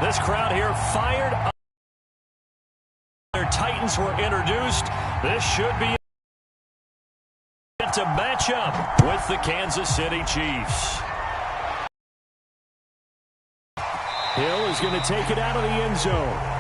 This crowd here fired up. Their Titans were introduced. This should be to match up with the Kansas City Chiefs. Hill is going to take it out of the end zone.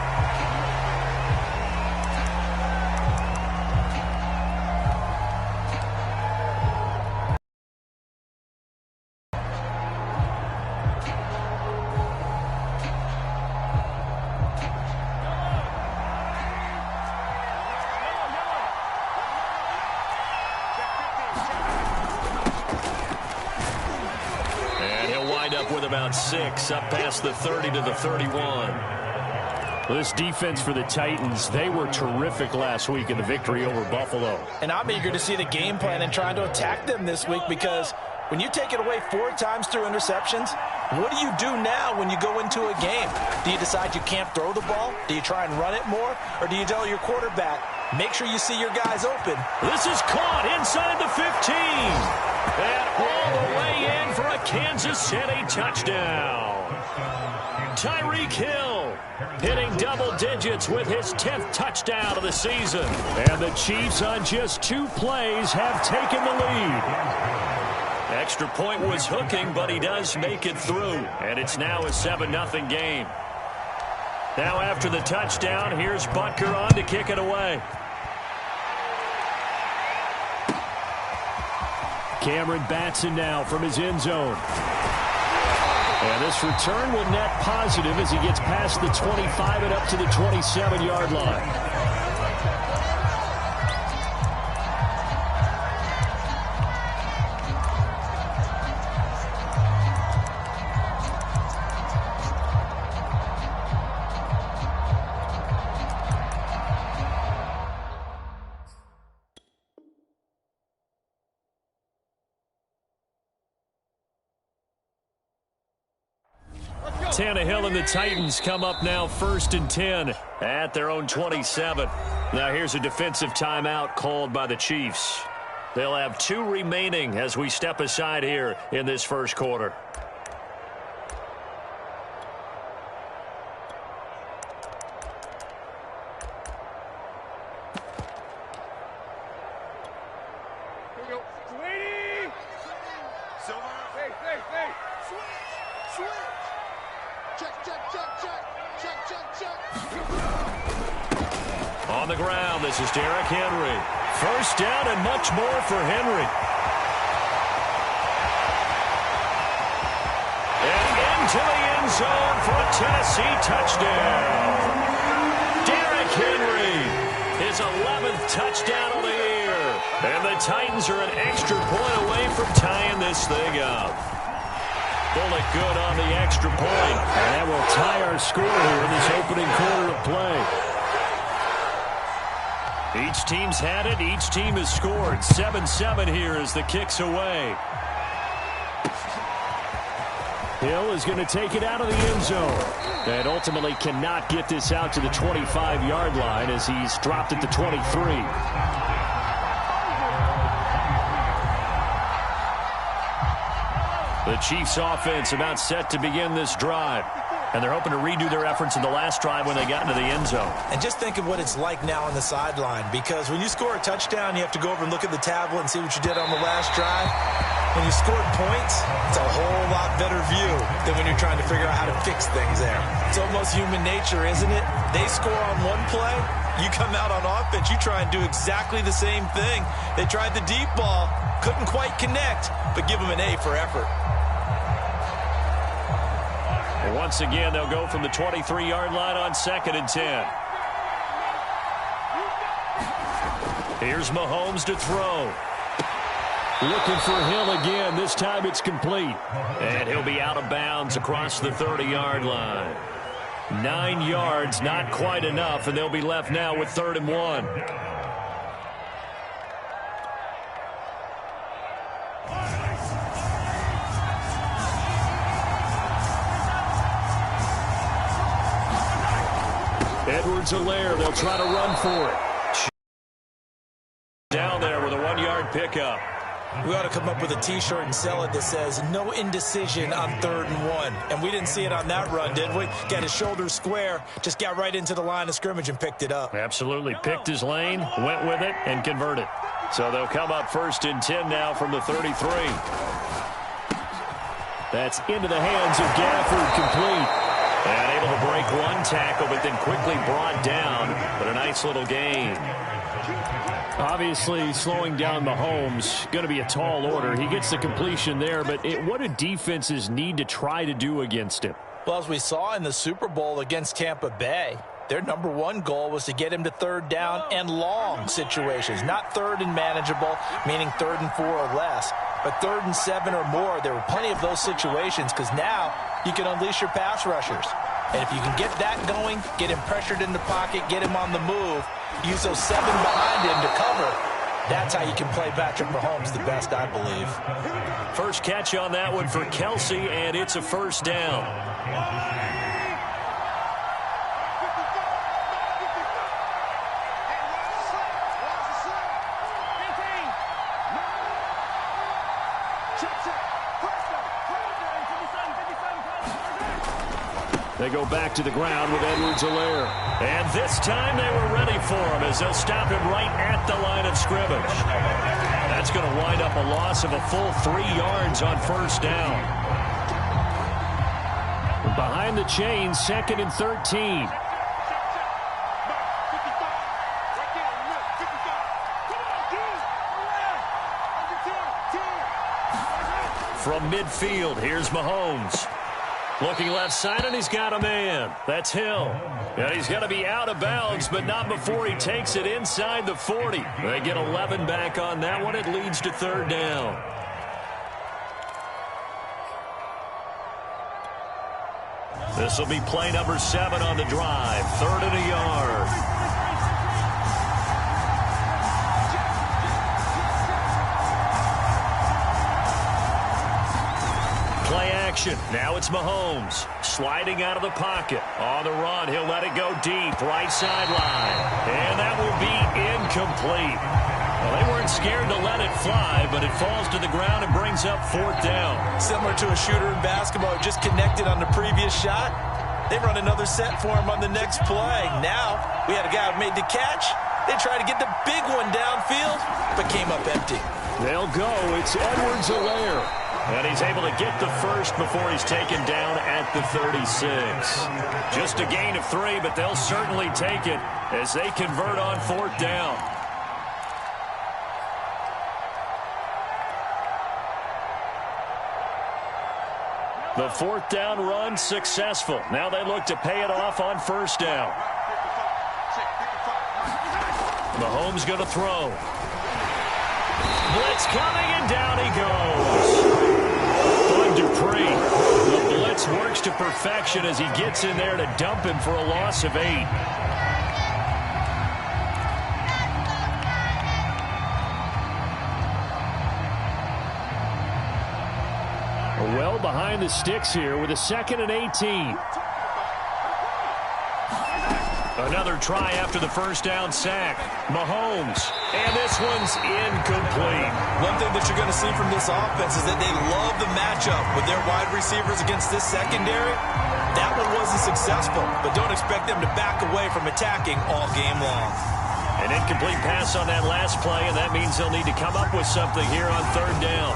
With about 6 up past the 30 to the 31. Well, this defense for the Titans, they were terrific last week in the victory over Buffalo. And I'm eager to see the game plan and trying to attack them this week, because when you take it away 4 times through interceptions, what do you do now when you go into a game? Do you decide you can't throw the ball? Do you try and run it more? Or do you tell your quarterback, make sure you see your guys open? This is caught inside the 15. And all the way in for a Kansas City touchdown. Tyreek Hill hitting double digits with his 10th touchdown of the season. And the Chiefs on just 2 plays have taken the lead. Extra point was hooking, but he does make it through. And it's now a 7-0 game. Now after the touchdown, here's Butker on to kick it away. Cameron Batson now from his end zone. And this return will net positive as he gets past the 25 and up to the 27-yard line. Tannehill and the Titans come up now 1st and 10 at their own 27. Now here's a defensive timeout called by the Chiefs. They'll have 2 remaining as we step aside here in this first quarter. On the ground, this is Derrick Henry. First down and much more for Henry. And into the end zone for a Tennessee touchdown. Derrick Henry, his 11th touchdown of the year. And the Titans are an extra point away from tying this thing up. Bullet good on the extra point. And that will tie our score here in this opening quarter of play. Each team's had it. Each team has scored. 7-7 here as the kick's away. Hill is going to take it out of the end zone. And ultimately cannot get this out to the 25-yard line as he's dropped at the 23. The Chiefs offense about set to begin this drive. And they're hoping to redo their efforts in the last drive when they got into the end zone. And just think of what it's like now on the sideline, because when you score a touchdown, you have to go over and look at the tablet and see what you did on the last drive. When you scored points, it's a whole lot better view than when you're trying to figure out how to fix things there. It's almost human nature, isn't it? They score on one play, you come out on offense, you try and do exactly the same thing. They tried the deep ball, couldn't quite connect, but give them an A for effort. Once again, they'll go from the 23-yard line on 2nd and 10. Here's Mahomes to throw. Looking for Hill again. This time it's complete. And he'll be out of bounds across the 30-yard line. 9 yards, not quite enough, and they'll be left now with 3rd and 1. Edwards-Helaire, they'll try to run for it. Down there with a 1-yard pickup. We ought to come up with a T-shirt and sell it that says, no indecision on 3rd and 1. And we didn't see it on that run, did we? Got his shoulders square, just got right into the line of scrimmage and picked it up. Absolutely. Picked his lane, went with it, and converted. So they'll come up 1st and 10 now from the 33. That's into the hands of Gafford, complete. And able to break one tackle, but then quickly brought down. But a nice little gain. Obviously, slowing down Mahomes, going to be a tall order. He gets the completion there, but what do defenses need to try to do against him? Well, as we saw in the Super Bowl against Tampa Bay, their #1 goal was to get him to 3rd down and long situations. Not 3rd and manageable, meaning 3rd and 4 or less, but 3rd and 7 or more. There were plenty of those situations because now you can unleash your pass rushers. And if you can get that going, get him pressured in the pocket, get him on the move, use those 7 behind him to cover, that's how you can play Patrick Mahomes the best, I believe. First catch on that one for Kelsey, and it's a 1st down. They go back to the ground with Edwards-Helaire. And this time they were ready for him as they'll stop him right at the line of scrimmage. That's going to wind up a loss of a full 3 yards on 1st down. Behind the chains, 2nd and 13. From midfield, here's Mahomes. Looking left side, and he's got a man. That's Hill. And he's going to be out of bounds, but not before he takes it inside the 40. They get 11 back on that one. It leads to 3rd down. This will be play number 7 on the drive. 3rd and a yard. Play action. Now it's Mahomes. Sliding out of the pocket. On the run, he'll let it go deep. Right sideline. And that will be incomplete. Well, they weren't scared to let it fly, but it falls to the ground and brings up 4th down. Similar to a shooter in basketball, just connected on the previous shot. They run another set for him on the next play. Now, we had a guy who made the catch. They tried to get the big one downfield, but came up empty. They'll go. It's Edwards-Helaire. And he's able to get the first before he's taken down at the 36. Just a gain of 3, but they'll certainly take it as they convert on 4th down. The 4th down run successful. Now they look to pay it off on 1st down. Mahomes going to throw. Blitz coming, and down he goes. Bud Dupree. The blitz works to perfection as he gets in there to dump him for a loss of 8. Well behind the sticks here with a 2nd and 18. Another try after the 1st down sack. Mahomes. And this one's incomplete. One thing that you're going to see from this offense is that they love the matchup with their wide receivers against this secondary. That one wasn't successful, but don't expect them to back away from attacking all game long. An incomplete pass on that last play, and that means they'll need to come up with something here on 3rd down.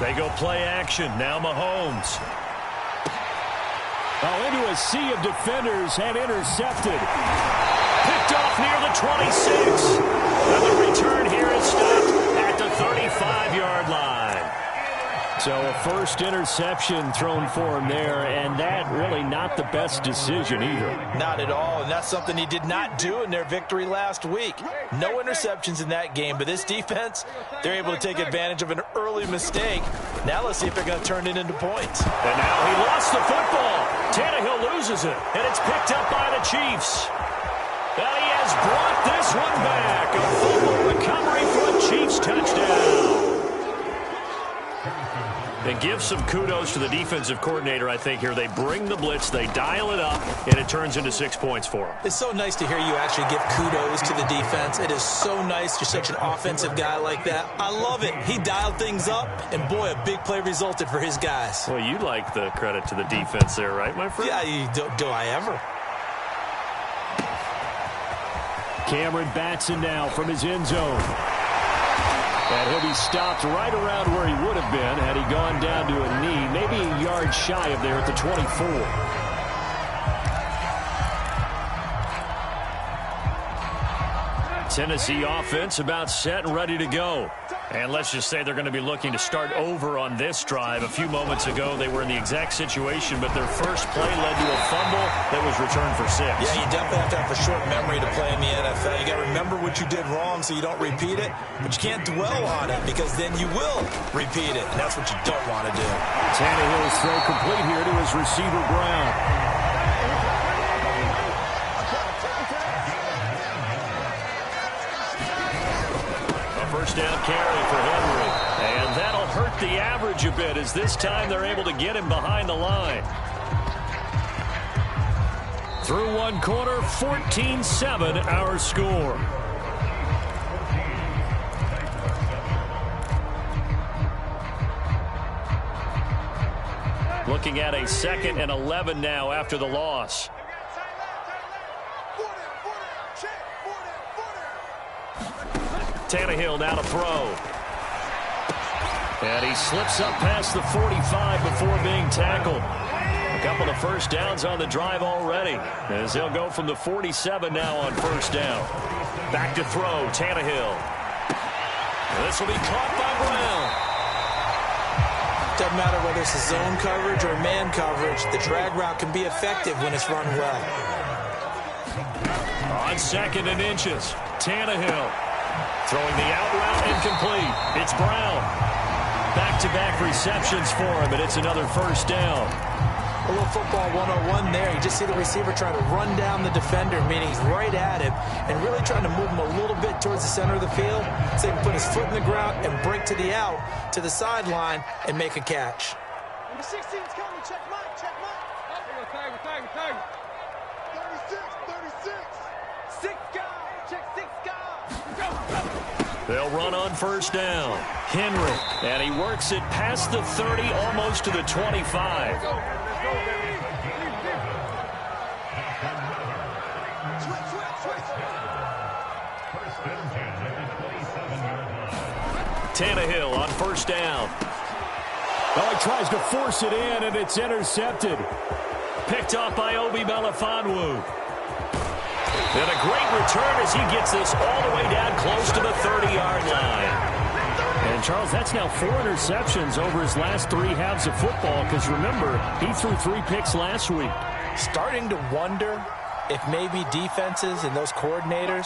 They go play action. Now Mahomes. Oh, into a sea of defenders and intercepted. Picked off near the 26. And the return here is stopped at the 35-yard line. So a first interception thrown for him there, and that really not the best decision either. Not at all, and that's something he did not do in their victory last week. No interceptions in that game, but this defense, they're able to take advantage of an early mistake. Now let's see if they're going to turn it into points. And now he lost the football. Tannehill loses it, and it's picked up by the Chiefs. And he has brought this one back. A fumble recovery for a Chiefs touchdown. And give some kudos to the defensive coordinator, I think, here. They bring the blitz, they dial it up, and it turns into 6 points for them. It's so nice to hear you actually give kudos to the defense. It is so nice. You're such an offensive guy like that. I love it. He dialed things up, and boy, a big play resulted for his guys. Well, you like the credit to the defense there, right, my friend? Yeah, do I ever? Cameron Batson now from his end zone. And he'll be stopped right around where he would have been had he gone down to a knee, maybe a yard shy of there at the 24. Tennessee offense about set and ready to go. And let's just say they're going to be looking to start over on this drive. A few moments ago, they were in the exact situation, but their first play led to a fumble that was returned for 6. Yeah, you definitely have to have a short memory to play in the NFL. You got to remember what you did wrong so you don't repeat it, but you can't dwell on it because then you will repeat it, and that's what you don't want to do. Tannehill's throw complete here to his receiver, Brown. First down carry for Henry. And that'll hurt the average a bit as this time they're able to get him behind the line. Through one quarter, 14-7 our score. Looking at a 2nd and 11 now after the loss. Tannehill now to throw. And he slips up past the 45 before being tackled. A couple of first downs on the drive already, as they'll go from the 47 now on first down. Back to throw, Tannehill. This will be caught by Brown. Doesn't matter whether it's a zone coverage or man coverage, the drag route can be effective when it's run well. On 2nd and inches, Tannehill. Throwing the out route incomplete. It's Brown. Back-to-back receptions for him, and it's another first down. A little football 101 there. You just see the receiver trying to run down the defender, meaning he's right at him, and really trying to move him a little bit towards the center of the field so he can put his foot in the ground and break to the out, to the sideline, and make a catch. Number 16's coming. Check Mike. Check Mike. Target. 36. 6 guys. Check 6 guys. They'll run on first down. Henry, and he works it past the 30, almost to the 25. Tannehill on first down. Oh, he tries to force it in, and it's intercepted. Picked off by Obi Melifonwu. And a great return as he gets this all the way down close to the 30-yard line. And, Charles, that's now 4 interceptions over his last 3 halves of football because, remember, he threw 3 picks last week. Starting to wonder if maybe defenses and those coordinators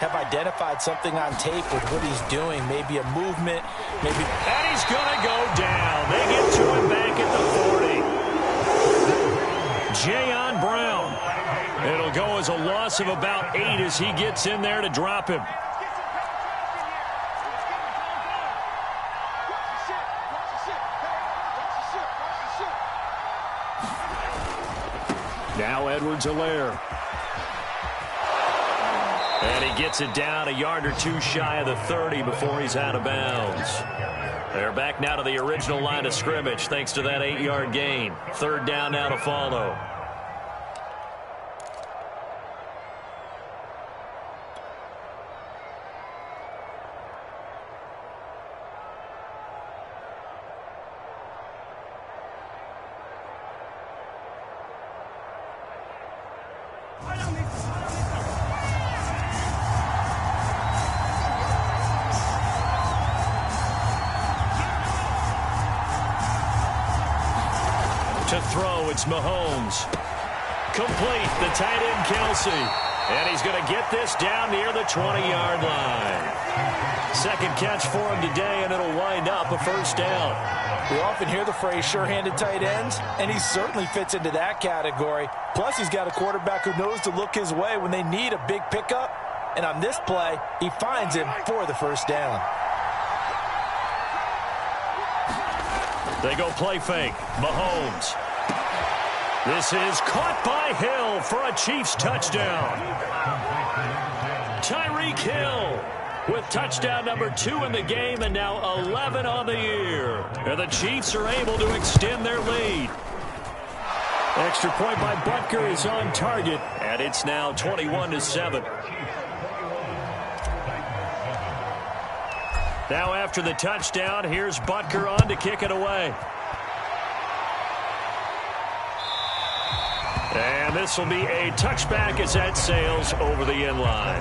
have identified something on tape with what he's doing. Maybe a movement, maybe... And he's going to go down. They get to him back at the 40. Jayon Brown. It'll go as a loss of about 8 as he gets in there to drop him. Now Edwards-Helaire. And he gets it down a yard or 2 shy of the 30 before he's out of bounds. They're back now to the original line of scrimmage thanks to that 8-yard gain. 3rd down now to follow. To throw, it's Mahomes. Complete, the tight end Kelsey. And he's going to get this down near the 20-yard line. 2nd catch for him today, and it'll wind up a first down. We often hear the phrase sure-handed tight ends, and he certainly fits into that category. Plus, he's got a quarterback who knows to look his way when they need a big pickup. And on this play, he finds him for the first down. They go play fake. Mahomes. This is caught by Hill for a Chiefs touchdown. Tyreek Hill with touchdown number 2 in the game and now 11 on the year. And the Chiefs are able to extend their lead. Extra point by Butker is on target, and it's now 21-7. Now after the touchdown, here's Butker on to kick it away. And this will be a touchback as that sails over the end line.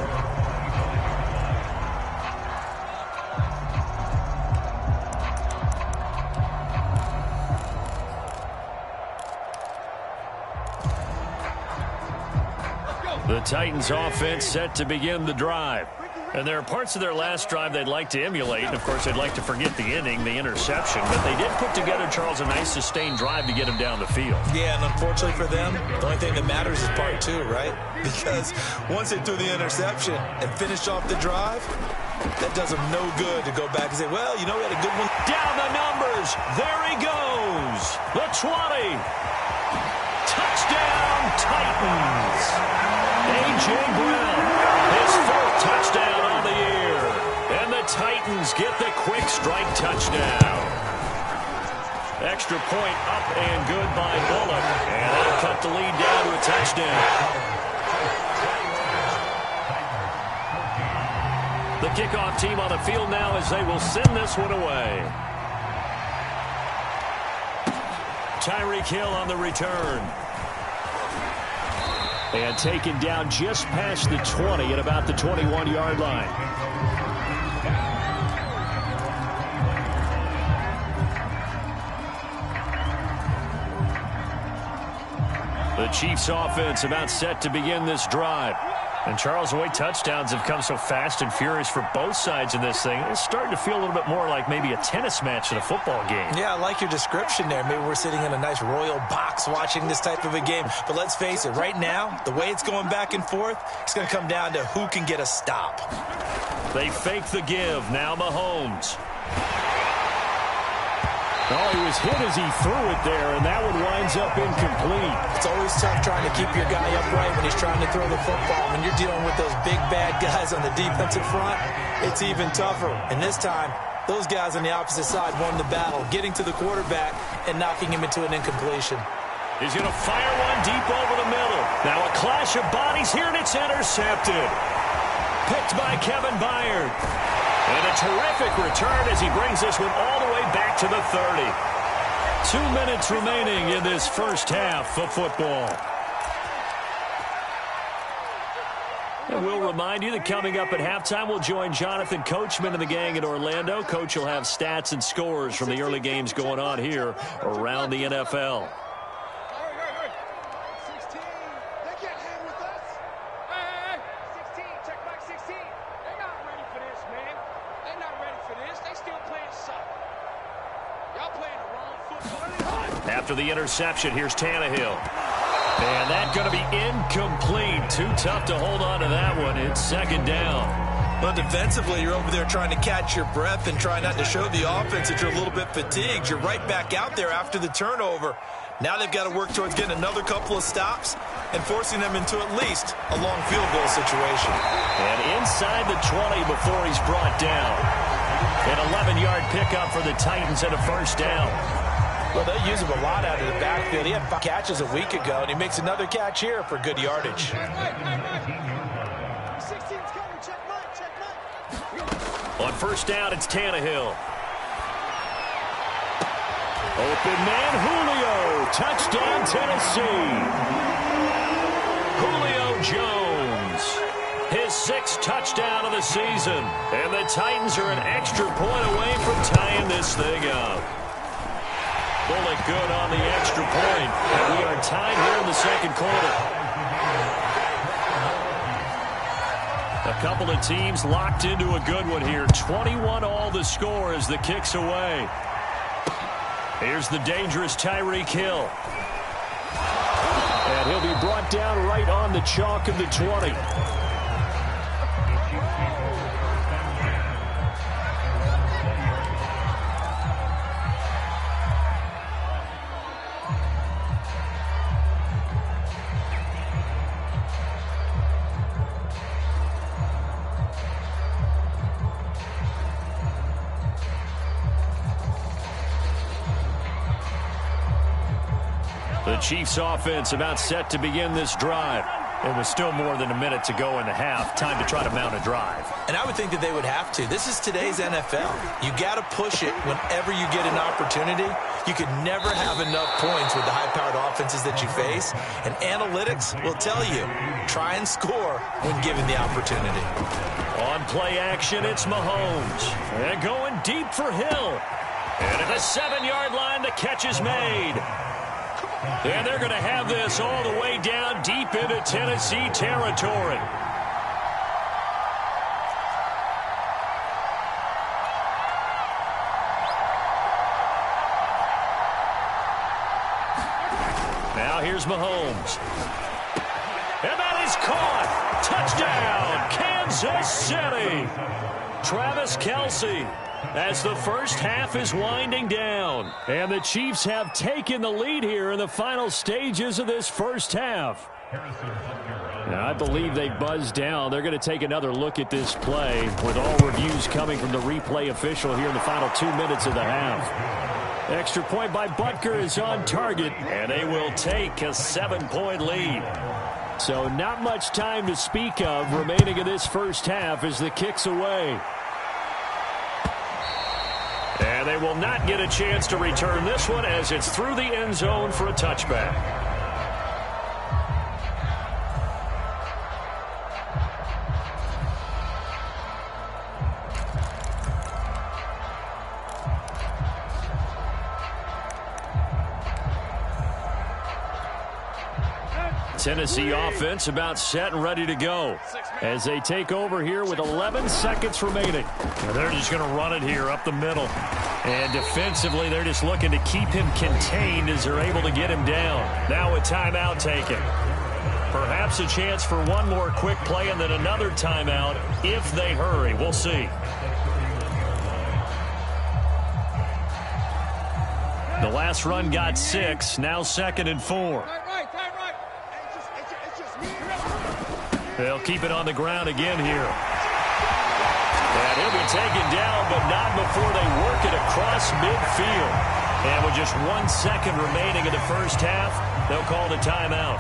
The Titans offense set to begin the drive. And there are parts of their last drive they'd like to emulate. And, of course, they'd like to forget the inning, the interception. But they did put together, Charles, a nice sustained drive to get him down the field. Yeah, and unfortunately for them, the only thing that matters is part 2, right? Because once they threw the interception and finished off the drive, that does them no good to go back and say, well, you know, we had a good one. Down the numbers. There he goes. The 20. Touchdown, Titans. A.J. Brown, his 4th touchdown on the year. And the Titans get the quick strike touchdown. Extra point up and good by Bullock. And that'll cut the lead down to a touchdown. The kickoff team on the field now as they will send this one away. Tyreek Hill on the return. And taken down just past the 20 at about the 21-yard line. The Chiefs offense about set to begin this drive. And Charles, the way touchdowns have come so fast and furious for both sides in this thing, it's starting to feel a little bit more like maybe a tennis match than a football game. Yeah, I like your description there. Maybe we're sitting in a nice royal box watching this type of a game. But let's face it, right now, the way it's going back and forth, it's going to come down to who can get a stop. They fake the give. Now Mahomes. Oh, he was hit as he threw it there, and that one winds up incomplete. It's always tough trying to keep your guy upright when he's trying to throw the football. When you're dealing with those big, bad guys on the defensive front, it's even tougher. And this time, those guys on the opposite side won the battle, getting to the quarterback and knocking him into an incompletion. He's going to fire one deep over the middle. Now a clash of bodies here, and it's intercepted. Picked by Kevin Byard. And a terrific return as he brings this one all the way back to the 30. 2 minutes remaining in this first half of football. And we'll remind you that coming up at halftime, we'll join Jonathan Coachman and the gang in Orlando. Coach will have stats and scores from the early games going on here around the NFL. After the interception, here's Tannehill. And that's going to be incomplete. Too tough to hold on to that one. It's second down. Well, defensively, you're over there trying to catch your breath and try not to show the offense that you're a little bit fatigued. You're right back out there after the turnover. Now they've got to work towards getting another couple of stops and forcing them into at least a long field goal situation. And inside the 20 before he's brought down. An 11-yard pickup for the Titans and a first down. Well, they use him a lot out of the backfield. He had 5 catches a week ago, and he makes another catch here for good yardage. On first down, it's Tannehill. Open man, Julio. Touchdown, Tennessee. Julio Jones. His 6th touchdown of the season. And the Titans are an extra point away from tying this thing up. Bullock good on the extra point. And we are tied here in the second quarter. A couple of teams locked into a good one here. 21 all the score as the kick's away. Here's the dangerous Tyreek Hill. And he'll be brought down right on the chalk of the 20. The Chiefs offense about set to begin this drive. It was still more than a minute to go in the half. Time to try to mount a drive. And I would think that they would have to. This is today's NFL. You got to push it whenever you get an opportunity. You can never have enough points with the high-powered offenses that you face. And analytics will tell you, try and score when given the opportunity. On play action, it's Mahomes. And going deep for Hill. And at the 7-yard line, the catch is made. And they're going to have this all the way down deep into Tennessee territory. Now here's Mahomes. And that is caught. Touchdown, Kansas City. Travis Kelce. As the first half is winding down. And the Chiefs have taken the lead here in the final stages of this first half. Now, I believe they buzzed down. They're going to take another look at this play with all reviews coming from the replay official here in the final 2 minutes of the half. Extra point by Butker is on target, and they will take a 7-point lead. So not much time to speak of remaining in this first half as the kick's away. And they will not get a chance to return this one as it's through the end zone for a touchback. Tennessee offense about set and ready to go as they take over here with 11 seconds remaining. And they're just going to run it here up the middle. And defensively, they're just looking to keep him contained as they're able to get him down. Now a timeout taken. Perhaps a chance for one more quick play and then another timeout if they hurry. We'll see. The last run got 6. Now 2nd and 4. They'll keep it on the ground again here. And he'll be taken down, but not before they work it across midfield. And with just 1 second remaining in the first half, they'll call the timeout.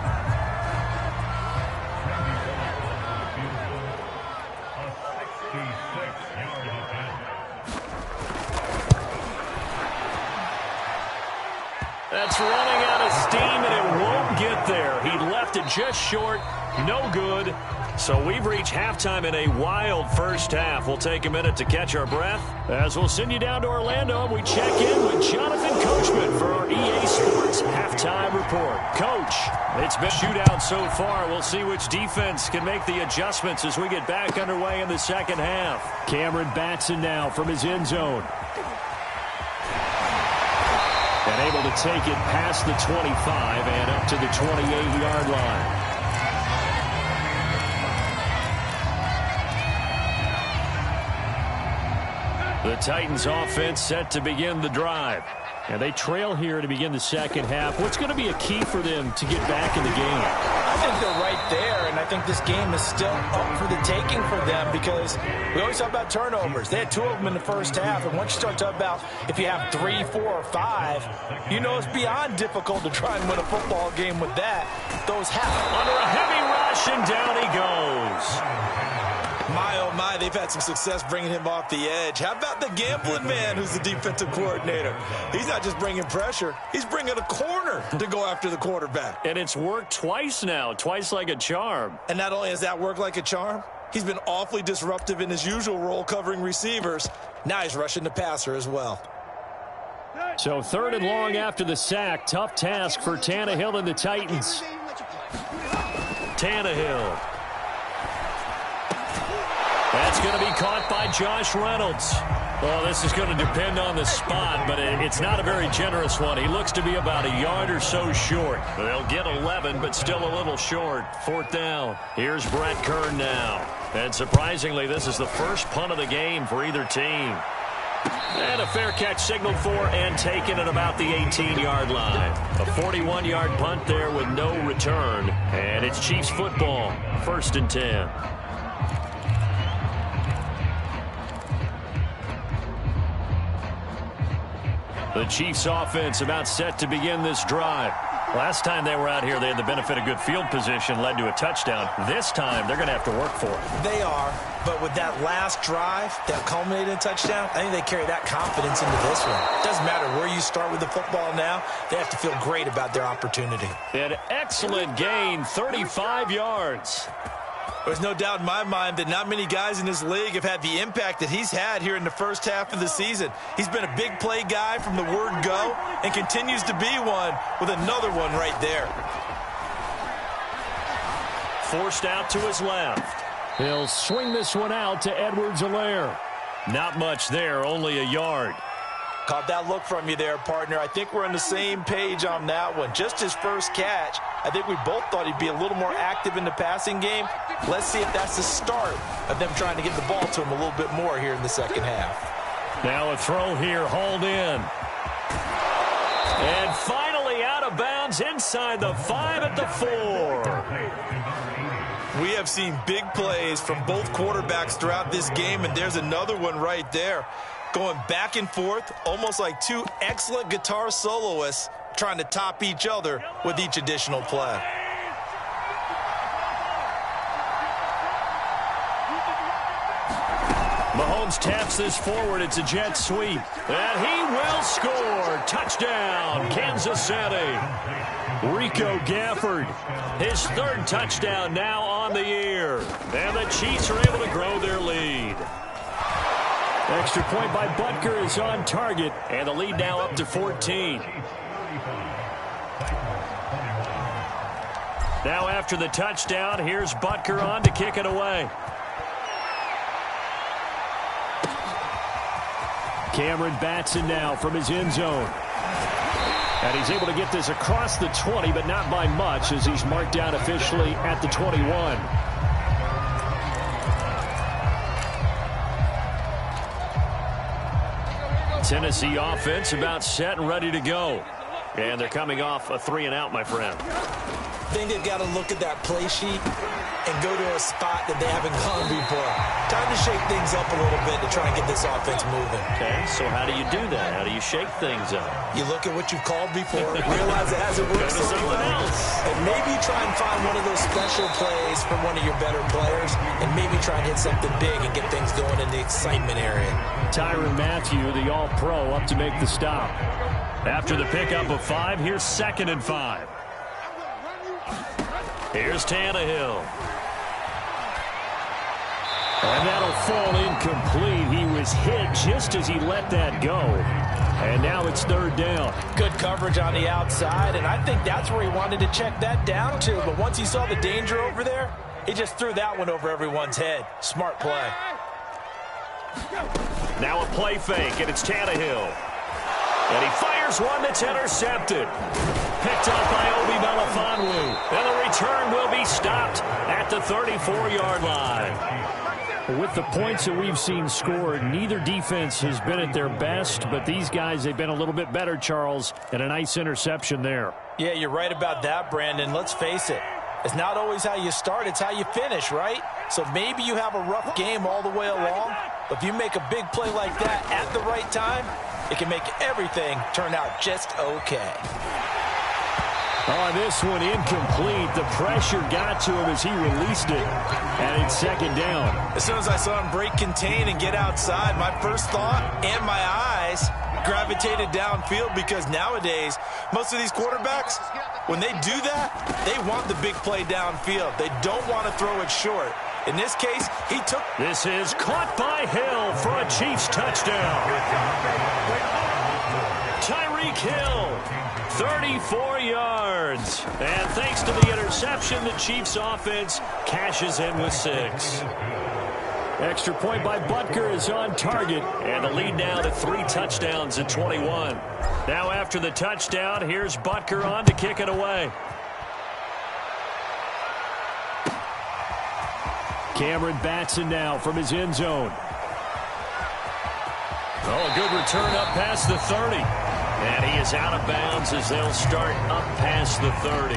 That's running out of steam, and it won't get there. He left it just short. No good. So we've reached halftime in a wild first half. We'll take a minute to catch our breath as we'll send you down to Orlando and we check in with Jonathan Coachman for our EA Sports Halftime Report. Coach, it's been a shootout so far. We'll see which defense can make the adjustments as we get back underway in the second half. Cameron Batson now from his end zone. And able to take it past the 25 and up to the 28-yard line. The Titans offense set to begin the drive. And they trail here to begin the second half. What's going to be a key for them to get back in the game? I think they're right there, and I think this game is still up for the taking for them because we always talk about turnovers. They had 2 of them in the first half, and once you start talking about if you have 3, 4, or 5, you know it's beyond difficult to try and win a football game with that. Those happen. Under a heavy rush, and down he goes. My, oh my, they've had some success bringing him off the edge. How about the gambling man who's the defensive coordinator? He's not just bringing pressure. He's bringing a corner to go after the quarterback. And it's worked twice now, twice like a charm. And not only has that worked like a charm, he's been awfully disruptive in his usual role covering receivers. Now he's rushing the passer as well. So 3rd and long after the sack. Tough task for Tannehill and the Titans. Tannehill. That's going to be caught by Josh Reynolds. Well, this is going to depend on the spot, but it's not a very generous one. He looks to be about a yard or so short. They'll get 11, but still a little short. 4th down. Here's Brett Kern now. And surprisingly, this is the first punt of the game for either team. And a fair catch signaled for and taken at about the 18-yard line. A 41-yard punt there with no return. And it's Chiefs football. 1st and 10. The Chiefs offense about set to begin this drive. Last time they were out here, they had the benefit of good field position, led to a touchdown. This time, they're going to have to work for it. They are, but with that last drive that culminated in a touchdown, I think they carry that confidence into this one. It doesn't matter where you start with the football now. They have to feel great about their opportunity. An excellent gain, 35 yards. There's no doubt in my mind that not many guys in this league have had the impact that he's had here in the first half of the season. He's been a big play guy from the word go and continues to be one with another one right there. Forced out to his left. He'll swing this one out to Edwards-Helaire. Not much there, only a yard. Caught that look from you there, partner. I think we're on the same page on that one. Just his first catch. I think we both thought he'd be a little more active in the passing game. Let's see if that's the start of them trying to get the ball to him a little bit more here in the second half. Now a throw here, hauled in. And finally out of bounds inside the 5 at the 4. We have seen big plays from both quarterbacks throughout this game, and there's another one right there. Going back and forth, almost like two excellent guitar soloists trying to top each other with each additional play. Mahomes taps this forward. It's a jet sweep. And he will score. Touchdown, Kansas City. Rico Gafford, his third touchdown now on the year. And the Chiefs are able to grow their lead. Extra point by Butker is on target. And the lead now up to 14. Now after the touchdown, here's Butker on to kick it away. Cameron Batson now from his end zone. And he's able to get this across the 20, but not by much as he's marked down officially at the 21. Tennessee offense about set and ready to go. And they're coming off a 3-and-out, my friend. I think they've got to look at that play sheet and go to a spot that they haven't gone before. Time to shake things up a little bit to try and get this offense moving. Okay, so how do you do that? How do you shake things up? You look at what you've called before, realize it hasn't worked so well, and maybe try and find one of those special plays from one of your better players, and maybe try and hit something big and get things going in the excitement area. Tyrann Mathieu, the All-Pro, up to make the stop. After the pickup of 5, here's 2nd and 5. Here's Tannehill. And that'll fall incomplete. He was hit just as he let that go. And now it's 3rd down. Good coverage on the outside, and I think that's where he wanted to check that down to. But once he saw the danger over there, he just threw that one over everyone's head. Smart play. Now a play fake, and it's Tannehill. And he fires one that's intercepted. Picked up by Obi Melifonwu. And the return will be stopped at the 34-yard line. With the points that we've seen scored, neither defense has been at their best, but these guys, they've been a little bit better, Charles, and a nice interception there. Yeah, you're right about that, Brandon. Let's face it. It's not always how you start, it's how you finish, right? So maybe you have a rough game all the way along, but if you make a big play like that at the right time, it can make everything turn out just okay. On this one, incomplete. The pressure got to him as he released it. And it's 2nd down. As soon as I saw him break contain and get outside, my first thought and my eyes gravitated downfield, because nowadays, most of these quarterbacks, when they do that, they want the big play downfield. They don't want to throw it short. In this case, he took... This is caught by Hill for a Chiefs touchdown. Tyreek Hill, 34 yards. And thanks to the interception, the Chiefs offense cashes in with 6. Extra point by Butker is on target. And the lead now to 3 touchdowns at 21. Now after the touchdown, here's Butker on to kick it away. Cameron Batson now from his end zone. Oh, a good return up past the 30. And he is out of bounds as they'll start up past the 30.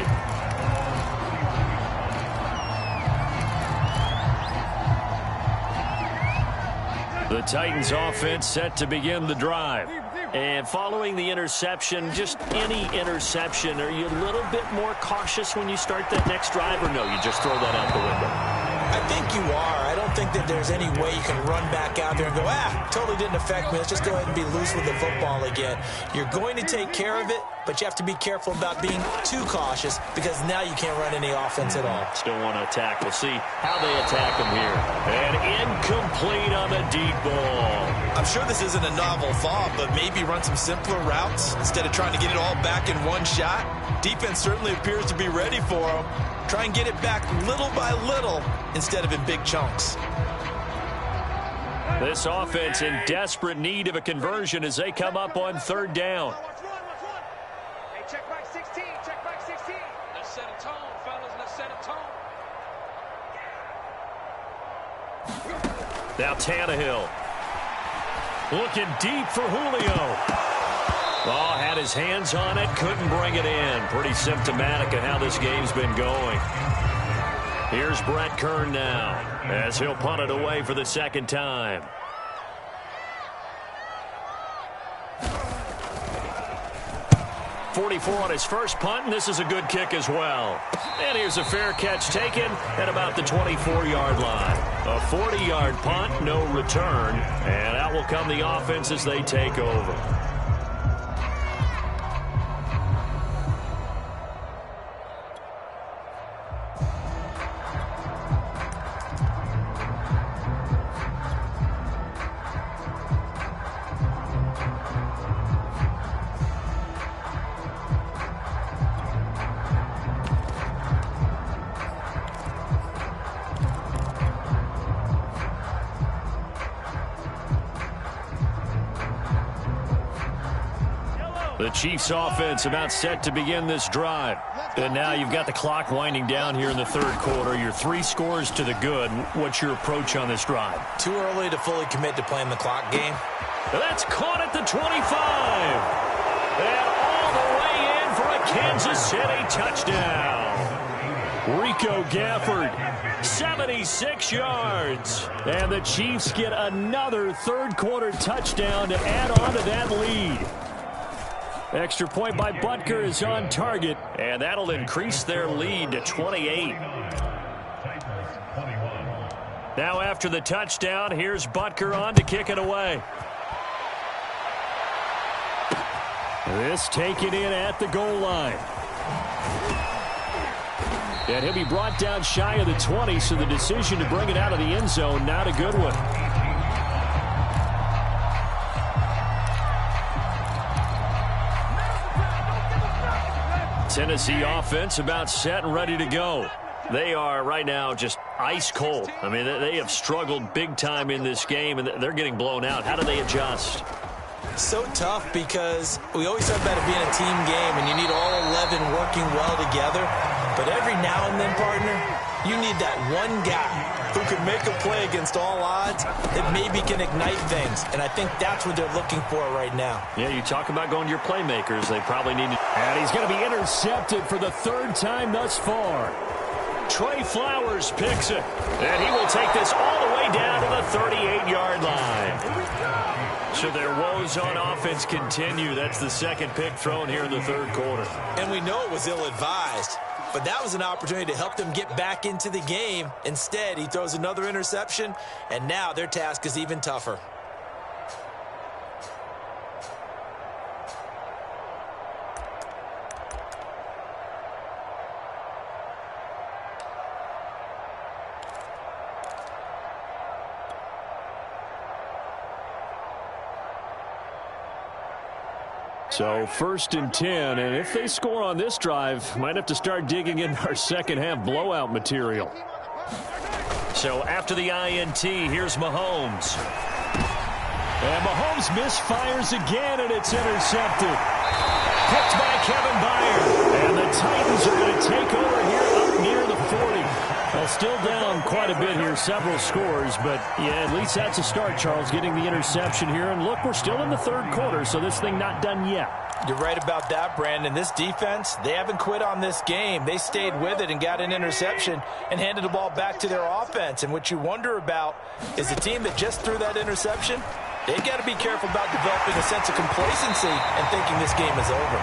The Titans offense set to begin the drive. And following the interception, just any interception, are you a little bit more cautious when you start that next drive, or no, you just throw that out the window? I think you are. I don't think that there's any way you can run back out there and go, totally didn't affect me. Let's just go ahead and be loose with the football again. You're going to take care of it, but you have to be careful about being too cautious because now you can't run any offense at all. Still want to attack. We'll see how they attack them here. And incomplete on the deep ball. I'm sure this isn't a novel thought, but maybe run some simpler routes instead of trying to get it all back in one shot. Defense certainly appears to be ready for them. Try and get it back little by little instead of in big chunks. This offense in desperate need of a conversion as they come up on third down. Hey, check back 16. Check back 16. Let's set a tone, fellas. Let's set a tone. Now Tannehill. Looking deep for Julio. Oh, had his hands on it, couldn't bring it in. Pretty symptomatic of how this game's been going. Here's Brett Kern now as he'll punt it away for the second time. .44 on his first punt, and this is a good kick as well. And here's a fair catch taken at about the 24-yard line. A 40-yard punt, no return, and out will come the offense as they take over. The Chiefs offense about set to begin this drive. And now you've got the clock winding down here in the third quarter. Your 3 scores to the good. What's your approach on this drive? Too early to fully commit to playing the clock game. That's caught at the 25. And all the way in for a Kansas City touchdown. Rico Gafford, 76 yards. And the Chiefs get another third quarter touchdown to add on to that lead. Extra point by Butker is on target, and that'll increase their lead to 28. Now after the touchdown, here's Butker on to kick it away. This taken in at the goal line. And he'll be brought down shy of the 20, so the decision to bring it out of the end zone, not a good one. Tennessee offense about set and ready to go. They are right now just ice cold. I mean, they have struggled big time in this game, and they're getting blown out. How do they adjust? So tough because we always talk about it being a team game, and you need all 11 working well together. But every now and then, partner, you need that one guy who can make a play against all odds that maybe can ignite things. And I think that's what they're looking for right now. Yeah, you talk about going to your playmakers. They probably need to. And he's going to be intercepted for the third time thus far. Trey Flowers picks it. And he will take this all the way down to the 38-yard line. So their woes on offense continue. That's the second pick thrown here in the third quarter. And we know it was ill-advised. But that was an opportunity to help them get back into the game. Instead, he throws another interception, and now their task is even tougher. So 1st and 10, and if they score on this drive, might have to start digging in our second half blowout material. So after the INT, here's Mahomes. And Mahomes misfires again, and it's intercepted. Picked by Kevin Byard. And the Titans are going to take over here up near the 40. Well, still down quite a bit here, several scores, but yeah, at least that's a start, Charles, getting the interception here. And look, we're still in the third quarter, so this thing not done yet. You're right about that, Brandon. This defense, they haven't quit on this game. They stayed with it and got an interception and handed the ball back to their offense. And what you wonder about is the team that just threw that interception, They've got to be careful about developing a sense of complacency and thinking this game is over.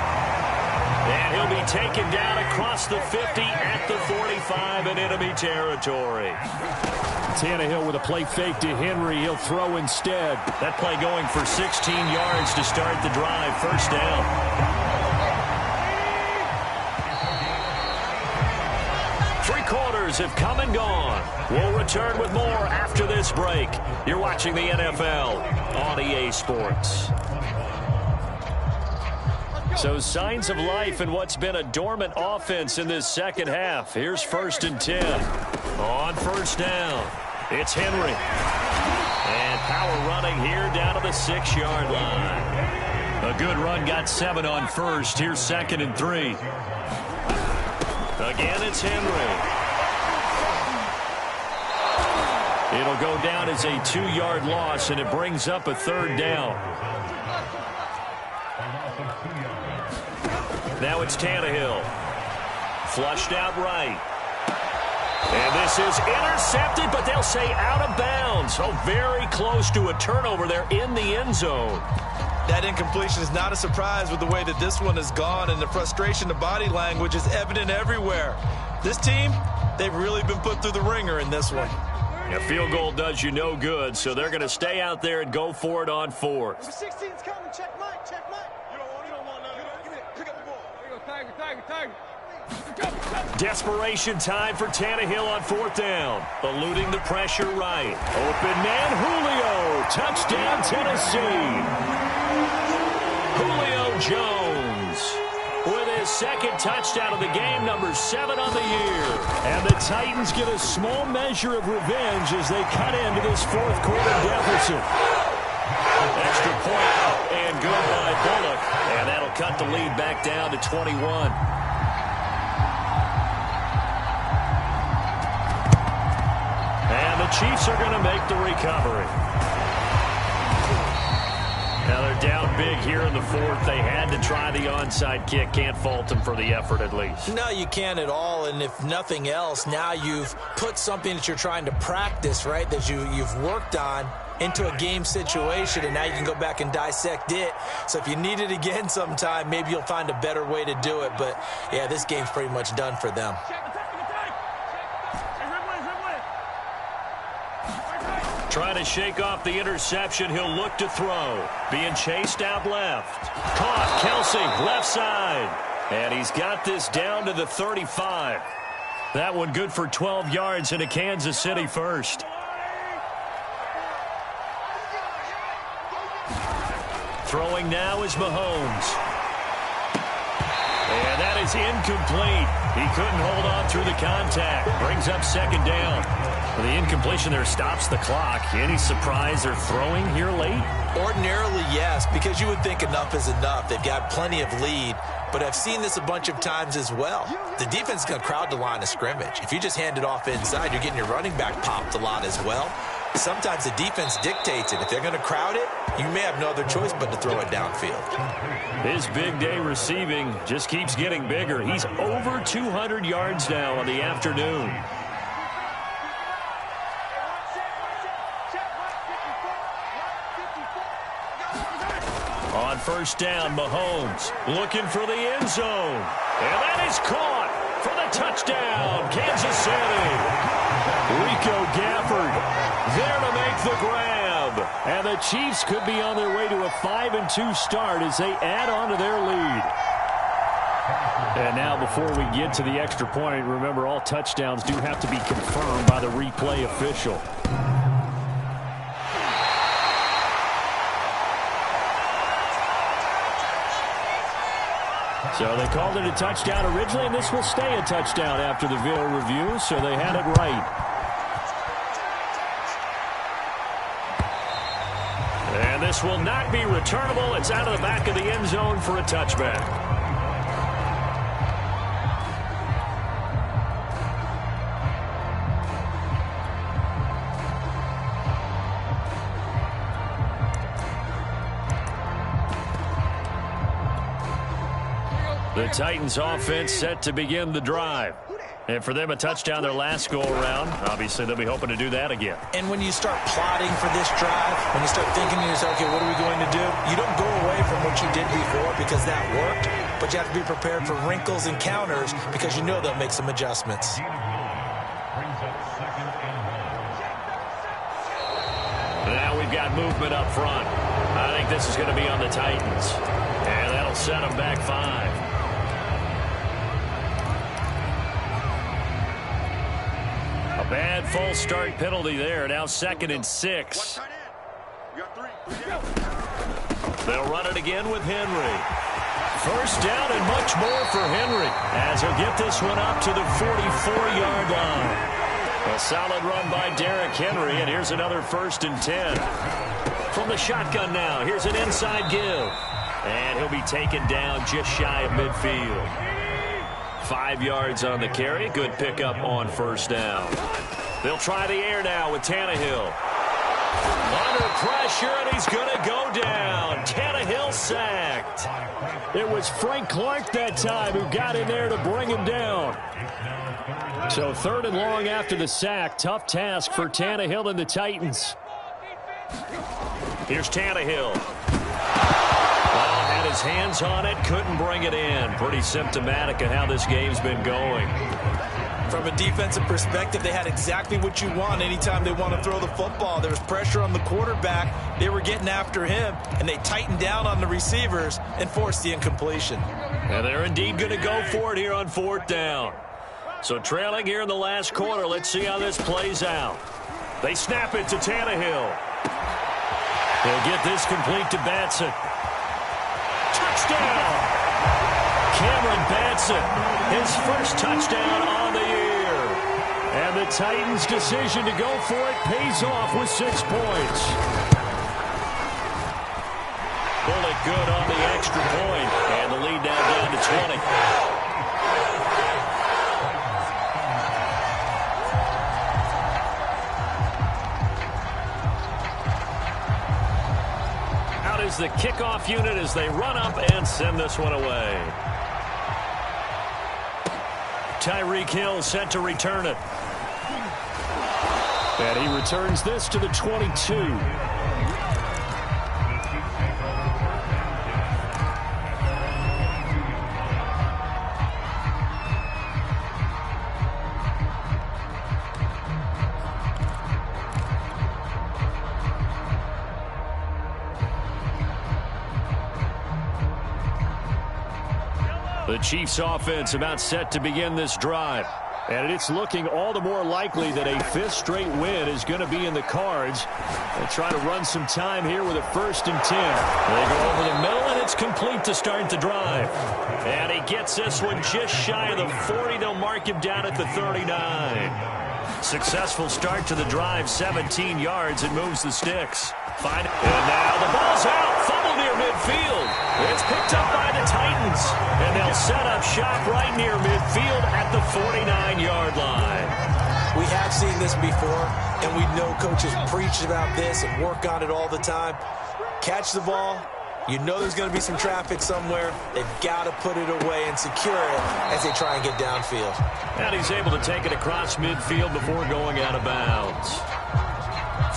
And he'll be taken down across the 50 at the 45 in enemy territory. Tannehill with a play fake to Henry. He'll throw instead. That play going for 16 yards to start the drive. First down. Three quarters have come and gone. We'll return with more after this break. You're watching the NFL on EA Sports. So signs of life in what's been a dormant offense in this second half. Here's 1st and 10. On first down, it's Henry. And power running here down to the 6-yard line. A good run got 7 on first. Here's 2nd and 3. Again, it's Henry. It'll go down as a 2-yard loss, and it brings up a 3rd down. Now it's Tannehill. Flushed out right. And this is intercepted, but they'll say out of bounds. So very close to a turnover there in the end zone. That incompletion is not a surprise with the way that this one has gone, and the frustration, the body language is evident everywhere. This team, they've really been put through the ringer in this one. A field goal does you no good, so they're going to stay out there and go for it on 4th. 16's coming. Check Mike. Check Mike. You don't want none. Give it. Pick up the ball. There you go. Tiger. Desperation time for Tannehill on 4th down. Eluding the pressure right. Open man, Julio. Touchdown, Tennessee. Julio Jones with his 2nd touchdown of the game, number 7 on the year. And the Titans get a small measure of revenge as they cut into this 4th quarter deficit. Extra point and good by Bullock. And that'll cut the lead back down to 21. And the Chiefs are going to make the recovery. Now they're down big here in the 4th. They had to try the onside kick. Can't fault them for the effort at least. No, you can't at all. And if nothing else, now you've put something that you're trying to practice, right, that you've worked on into a game situation, and now you can go back and dissect it. So if you need it again sometime, maybe you'll find a better way to do it. But, yeah, this game's pretty much done for them. Trying to shake off the interception. He'll look to throw. Being chased out left. Caught. Kelsey, left side. And he's got this down to the 35. That one good for 12 yards into Kansas City first. Throwing now is Mahomes. And that is incomplete. He couldn't hold on through the contact. Brings up 2nd down. Well, the incompletion there stops the clock. Any surprise they're throwing here late? Ordinarily, yes, because you would think enough is enough. They've got plenty of lead, but I've seen this a bunch of times as well. The defense is going to crowd the line of scrimmage. If you just hand it off inside, you're getting your running back popped a lot as well. Sometimes the defense dictates it. If they're going to crowd it, you may have no other choice but to throw it downfield. His big day receiving just keeps getting bigger. He's over 200 yards now on the afternoon. On first down, Mahomes looking for the end zone. And that is caught for the touchdown, Kansas City. Rico Gafford there to make the grab. And the Chiefs could be on their way to a 5-2 start as they add on to their lead. And now before we get to the extra point, remember all touchdowns do have to be confirmed by the replay official. So they called it a touchdown originally, and this will stay a touchdown after the video review, so they had it right. And this will not be returnable. It's out of the back of the end zone for a touchback. The Titans offense set to begin the drive. And for them, a touchdown their last go-around. Obviously, they'll be hoping to do that again. And when you start plotting for this drive, when you start thinking to yourself, okay, what are we going to do? You don't go away from what you did before because that worked, but you have to be prepared for wrinkles and counters because you know they'll make some adjustments. Now we've got movement up front. I think this is going to be on the Titans. And that'll set them back 5. A bad false start penalty there. Now 2nd and 6. They'll run it again with Henry. First down and much more for Henry as he'll get this one up to the 44-yard line. A solid run by Derrick Henry, and here's another 1st and 10. From the shotgun now, here's an inside give. And he'll be taken down just shy of midfield. 5 yards on the carry. Good pickup on 1st down. They'll try the air now with Tannehill. Under pressure, and he's going to go down. Tannehill sacked. It was Frank Clark that time who got in there to bring him down. So 3rd and long after the sack. Tough task for Tannehill and the Titans. Here's Tannehill. Had his hands on it, couldn't bring it in. Pretty symptomatic of how this game's been going. From a defensive perspective, they had exactly what you want anytime they want to throw the football. There was pressure on the quarterback. They were getting after him, and they tightened down on the receivers and forced the incompletion. And they're indeed going to go for it here on 4th down. So trailing here in the last quarter. Let's see how this plays out. They snap it to Tannehill. He'll get this complete to Batson. Touchdown! Cameron Batson, his first touchdown on the year. And the Titans' decision to go for it pays off with 6 points. Bullet good on the extra point, and the lead now down to 20. Is the kickoff unit as they run up and send this one away. Tyreek Hill set to return it. And he returns this to the 22. The Chiefs offense about set to begin this drive. And it's looking all the more likely that a 5th straight win is going to be in the cards. They'll try to run some time here with a 1st and 10. They go over the middle, and it's complete to start the drive. And he gets this one just shy of the 40. They'll mark him down at the 39. Successful start to the drive, 17 yards. It moves the sticks. And now the ball's out. Fumble near midfield. It's picked up by the Titans. And they'll set up shop right near midfield at the 49-yard line. We have seen this before, and we know coaches preach about this and work on it all the time. Catch the ball. You know there's going to be some traffic somewhere. They've got to put it away and secure it as they try and get downfield. And he's able to take it across midfield before going out of bounds.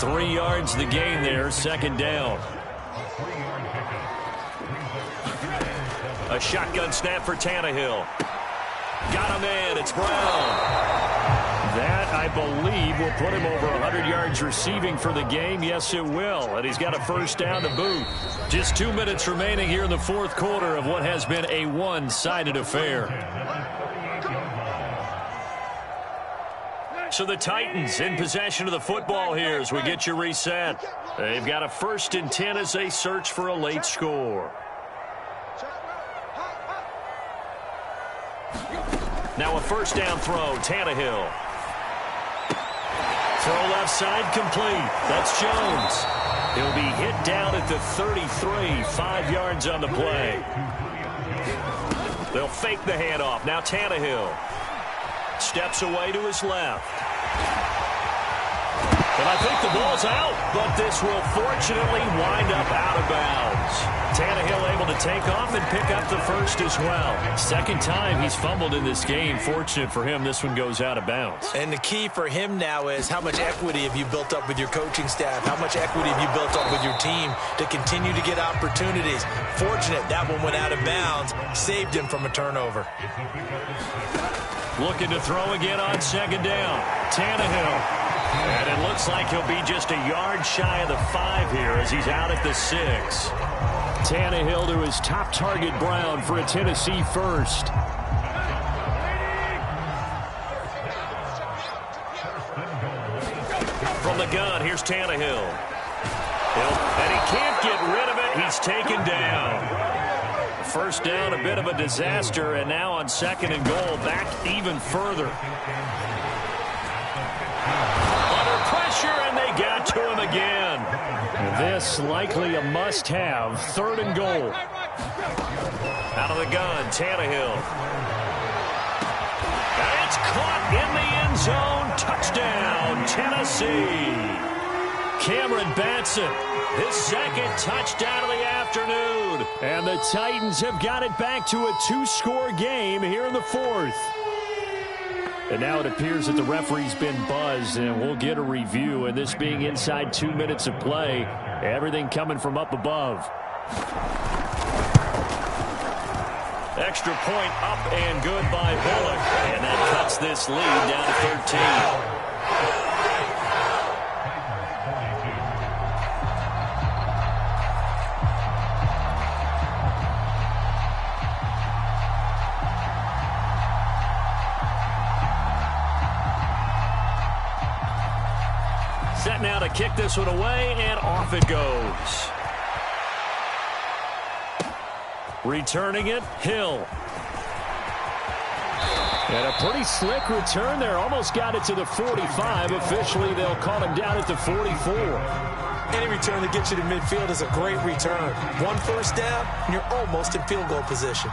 3 yards the gain there, 2nd down. A shotgun snap for Tannehill. Got him in. It's Brown. That, I believe, will put him over 100 yards receiving for the game. Yes, it will. And he's got a 1st down to boot. Just 2 minutes remaining here in the 4th quarter of what has been a one-sided affair. So the Titans in possession of the football here as we get you reset. They've got a 1st and 10 as they search for a late score. Now a 1st down throw, Tannehill. Throw left side complete. That's Jones. He'll be hit down at the 33, 5 yards on the play. They'll fake the handoff. Now Tannehill steps away to his left. And I think the ball's out, but this will fortunately wind up out of bounds. Tannehill able to take off and pick up the first as well. Second time he's fumbled in this game. Fortunate for him, this one goes out of bounds. And the key for him now is how much equity have you built up with your coaching staff? How much equity have you built up with your team to continue to get opportunities? Fortunate that one went out of bounds, saved him from a turnover. Looking to throw again on second down. Tannehill. And it looks like he'll be just a yard shy of the 5 here as he's out at the 6. Tannehill to his top target, Brown, for a Tennessee first. From the gun, here's Tannehill. And he can't get rid of it. He's taken down. First down, a bit of a disaster, and now on second and goal, back even further. Under pressure, and they got to him again. This likely a must-have, third and goal. Out of the gun, Tannehill. And it's caught in the end zone. Touchdown, Tennessee. Cameron Batson, his second touchdown of the afternoon. And the Titans have got it back to a 2-score game here in the 4th. And now it appears that the referee's been buzzed, and we'll get a review. And this being inside 2 minutes of play, everything coming from up above. Extra point up and good by Bullock. And that cuts this lead down to 13. Set now to kick this one away, and off it goes. Returning it, Hill. And a pretty slick return there. Almost got it to the 45. Officially, they'll call him down at the 44. Any return that gets you to midfield is a great return. One first down, and you're almost in field goal position.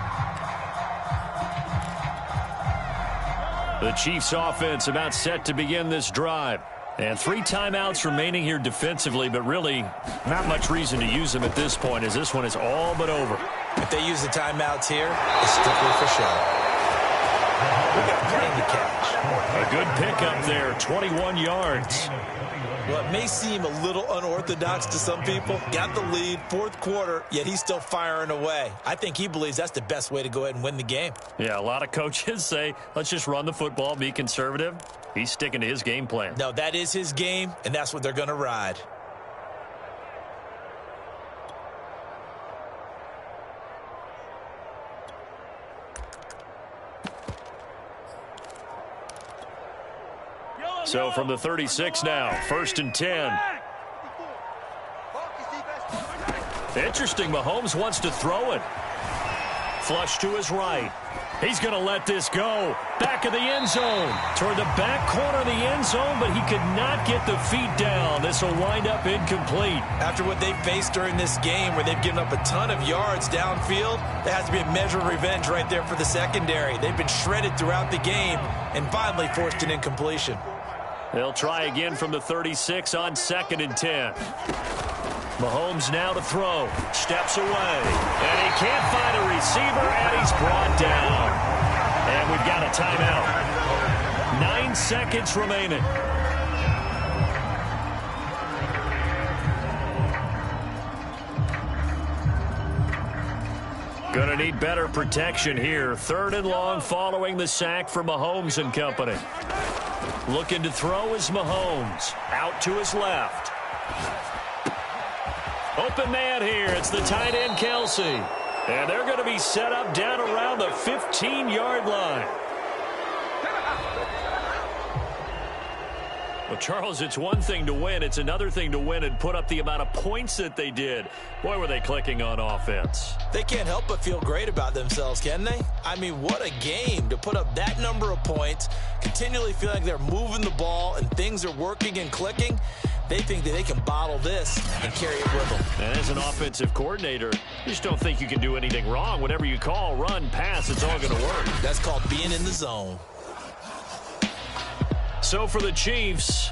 The Chiefs offense about set to begin this drive. And 3 timeouts remaining here defensively, but really not much reason to use them at this point, as this one is all but over. If they use the timeouts here, it's strictly for show. We got plenty to catch. A good pickup there, 21 yards. Well, it may seem a little unorthodox to some people. Got the lead, 4th quarter, yet he's still firing away. I think he believes that's the best way to go ahead and win the game. Yeah, a lot of coaches say, let's just run the football, be conservative. He's sticking to his game plan. No, that is his game, and that's what they're going to ride. So from the 36 now, 1st and 10. Interesting, Mahomes wants to throw it. Flush to his right. He's going to let this go. Back of the end zone. Toward the back corner of the end zone, but he could not get the feet down. This will wind up incomplete. After what they faced during this game, where they've given up a ton of yards downfield, there has to be a measure of revenge right there for the secondary. They've been shredded throughout the game and finally forced an incompletion. They'll try again from the 36 on 2nd and 10. Mahomes now to throw. Steps away. And he can't find a receiver, and he's brought down. And we've got a timeout. 9 seconds remaining. Gonna need better protection here. 3rd and long following the sack from Mahomes and company. Looking to throw is Mahomes. Out to his left. Open man here. It's the tight end, Kelsey. And they're going to be set up down around the 15-yard line. Well, Charles, it's one thing to win. It's another thing to win and put up the amount of points that they did. Boy, were they clicking on offense. They can't help but feel great about themselves, can they? I mean, what a game to put up that number of points, continually feeling like they're moving the ball and things are working and clicking. They think that they can bottle this and carry it with them. And as an offensive coordinator, you just don't think you can do anything wrong. Whatever you call, run, pass, it's all going to work. That's called being in the zone. So for the Chiefs,